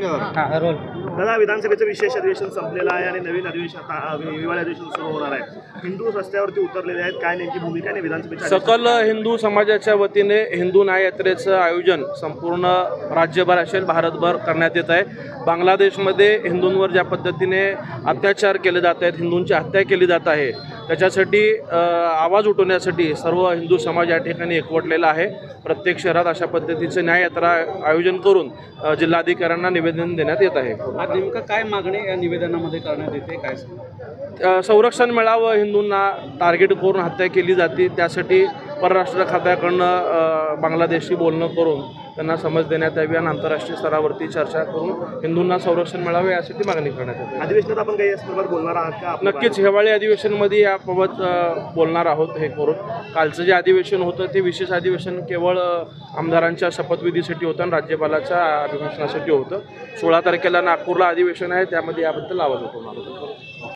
Role. दादा, विधानसभेचं विशेष अधिवेशन संपलेलं आहे आणि नवीन अधिवेशन हिवाळी अधिवेशन सुरू होणार आहे. हिंदू रस्त्यावरती उतरलेले आहेत. काय नेमकी भूमिका आहे विधानसभेच्या सकल हिंदू समाजाच्या वतीने हिंदू न्याय यात्रेचं आयोजन संपूर्ण राज्यभर असेल भारतभर करण्यात येत आहे. बांगलादेशमध्ये हिंदूंवर ज्या पद्धतीने अत्याचार केले जात आहेत, हिंदूंची हत्या केली जात आहे, त्याच्यासाठी आवाज उठवण्यासाठी सर्व हिंदू समाज या ठिकाणी एकवटलेला आहे. प्रत्येक शहरात अशा पद्धतीचं न्याय यात्रा आयोजन करून जिल्हाधिकाऱ्यांना निवेदन देण्यात येत आहे. आज नेमकं काय मागणी या निवेदनामध्ये करण्यात येते, काय संरक्षण मिळावं, हिंदूंना टार्गेट करून हत्या केली जाते, त्यासाठी परराष्ट्र खात्याकडनं बांगलादेशशी बोलणं करून त्यांना समज देण्यात यावी आणि आंतरराष्ट्रीय स्तरावरती चर्चा करून हिंदूंना संरक्षण मिळावे यासाठी मागणी करण्यात येते. अधिवेशनात आपण काही यासंदर्भात बोलणार आहात का? नक्कीच हिवाळी अधिवेशनमध्ये याबाबत बोलणार आहोत. हे करून कालचं जे अधिवेशन होतं ते विशेष अधिवेशन केवळ आमदारांच्या शपथविधीसाठी होतं आणि राज्यपालाच्या अभिभाषणासाठी होतं. 16 तारखेला नागपूरला अधिवेशन आहे, त्यामध्ये याबद्दल आवाज उठवणार होतो.